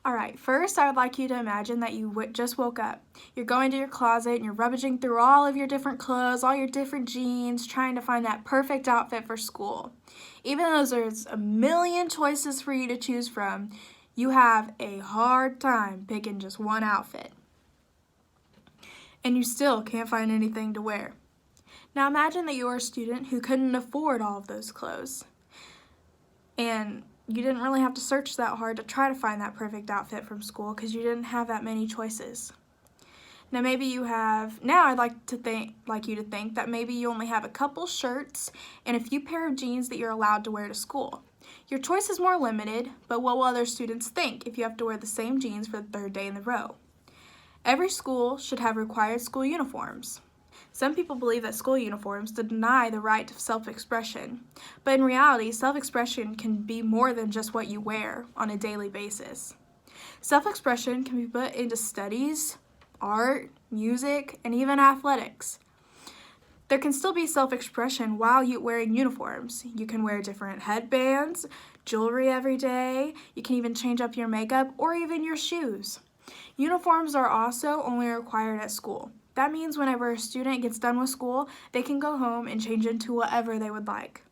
Alright, first I would like you to imagine that you just woke up. You're going to your closet and you're rummaging through all of your different clothes, all your different jeans, trying to find that perfect outfit for school. Even though there's a million choices for you to choose from, you have a hard time picking just one outfit. And you still can't find anything to wear. Now imagine that you're a student who couldn't afford all of those clothes. And you didn't really have to search that hard to try to find that perfect outfit from school because you didn't have that many choices. Now maybe you have, I'd like you to think that maybe you only have a couple shirts and a few pair of jeans that you're allowed to wear to school. Your choice is more limited, but what will other students think if you have to wear the same jeans for the third day in a row? Every school should have required school uniforms. Some people believe that school uniforms deny the right to self-expression, but in reality, self-expression can be more than just what you wear on a daily basis. Self-expression can be put into studies, art, music, and even athletics. There can still be self-expression while you're wearing uniforms. You can wear different headbands, jewelry every day, you can even change up your makeup or even your shoes. Uniforms are also only required at school. That means whenever a student gets done with school, they can go home and change into whatever they would like.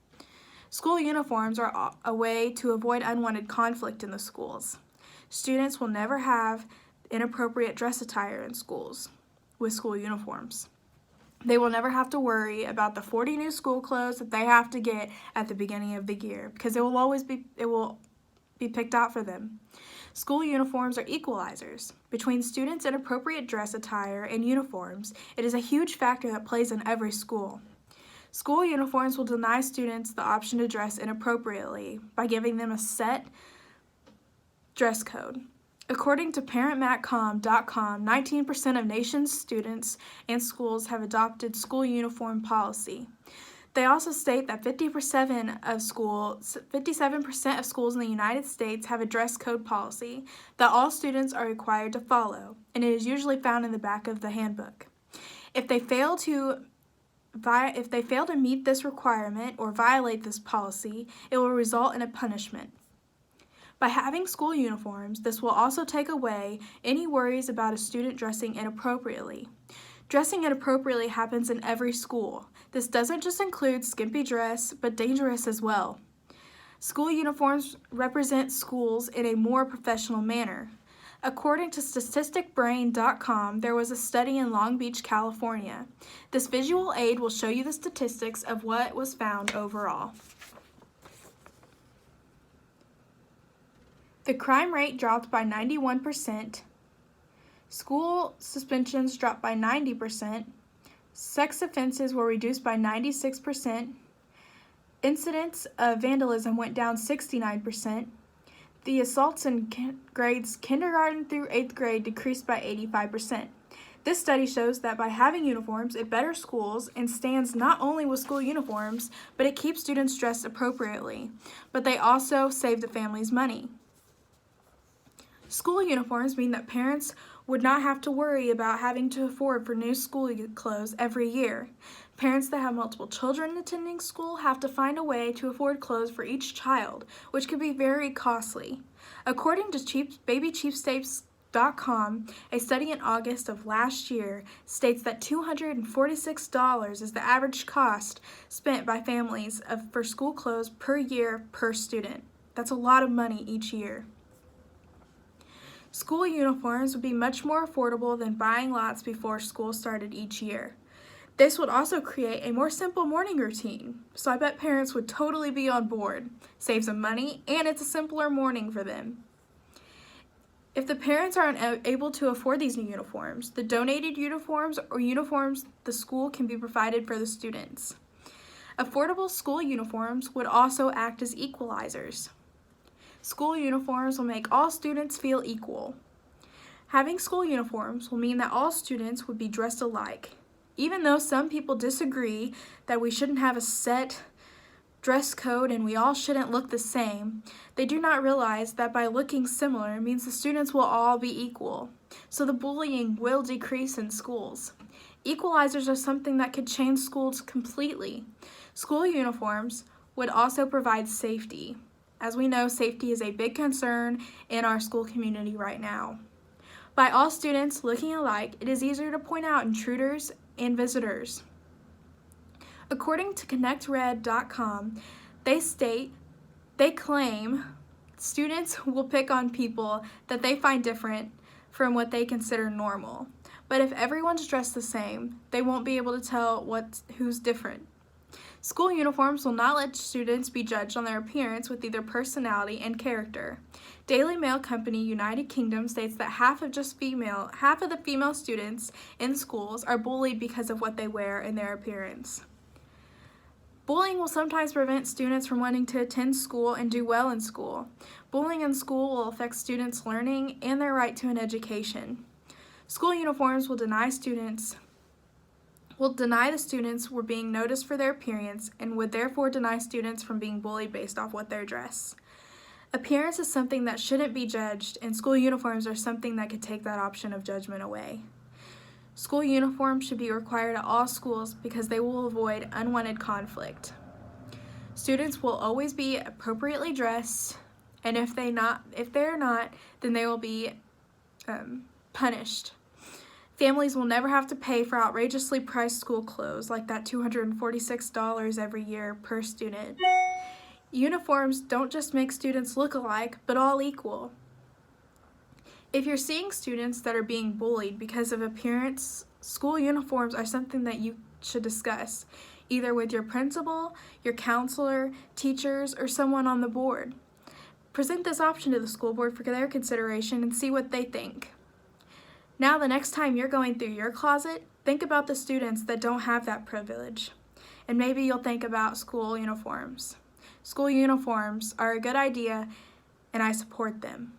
School uniforms are a way to avoid unwanted conflict in the schools. Students will never have inappropriate dress attire in schools with school uniforms. They will never have to worry about the 40 new school clothes that they have to get at the beginning of the year because it will be picked out for them. School uniforms are equalizers. Between students' inappropriate dress attire and uniforms, it is a huge factor that plays in every school. School uniforms will deny students the option to dress inappropriately by giving them a set dress code. According to ParentMatCom.com, 19% of nation's students and schools have adopted school uniform policy. They also state that 57% of schools in the United States have a dress code policy that all students are required to follow, and it is usually found in the back of the handbook. If they fail to meet this requirement or violate this policy, it will result in a punishment. By having school uniforms, this will also take away any worries about a student dressing inappropriately. Dressing inappropriately happens in every school. This doesn't just include skimpy dress, but dangerous as well. School uniforms represent schools in a more professional manner. According to StatisticBrain.com, there was a study in Long Beach, California. This visual aid will show you the statistics of what was found overall. The crime rate dropped by 91%. School suspensions dropped by 90%. Sex offenses were reduced by 96%. Incidents of vandalism went down 69%. The assaults in grades kindergarten through 8th grade decreased by 85%. This study shows that by having uniforms, it betters schools and stands not only with school uniforms, but it keeps students dressed appropriately. But they also save the families money. School uniforms mean that parents would not have to worry about having to afford for new school clothes every year. Parents that have multiple children attending school have to find a way to afford clothes for each child, which can be very costly. According to BabyCheapskates.com, a study in August of last year states that $246 is the average cost spent by families for school clothes per year per student. That's a lot of money each year. School uniforms would be much more affordable than buying lots before school started each year. This would also create a more simple morning routine, so I bet parents would totally be on board. Saves them money, and it's a simpler morning for them. If the parents aren't able to afford these new uniforms, the donated uniforms or uniforms the school can be provided for the students. Affordable school uniforms would also act as equalizers. School uniforms will make all students feel equal. Having school uniforms will mean that all students would be dressed alike. Even though some people disagree that we shouldn't have a set dress code and we all shouldn't look the same, they do not realize that by looking similar means the students will all be equal. So the bullying will decrease in schools. Equalizers are something that could change schools completely. School uniforms would also provide safety, as we know, safety is a big concern in our school community right now. By all students looking alike, it is easier to point out intruders and visitors. According to ConnectRed.com, they claim students will pick on people that they find different from what they consider normal. But if everyone's dressed the same, they won't be able to tell who's different. School uniforms will not let students be judged on their appearance with either personality and character. Daily Mail Company United Kingdom states that half of the female students in schools are bullied because of what they wear and their appearance. Bullying will sometimes prevent students from wanting to attend school and do well in school. Bullying in school will affect students' learning and their right to an education. School uniforms will deny the students were being noticed for their appearance and would therefore deny students from being bullied based off what their dress. Appearance is something that shouldn't be judged, and school uniforms are something that could take that option of judgment away. School uniforms should be required at all schools because they will avoid unwanted conflict. Students will always be appropriately dressed, and if they're not, then they will be punished. Families will never have to pay for outrageously priced school clothes like that $246 every year per student. Uniforms don't just make students look alike, but all equal. If you're seeing students that are being bullied because of appearance, school uniforms are something that you should discuss, either with your principal, your counselor, teachers, or someone on the board. Present this option to the school board for their consideration and see what they think. Now, the next time you're going through your closet, think about the students that don't have that privilege. And maybe you'll think about school uniforms. School uniforms are a good idea, and I support them.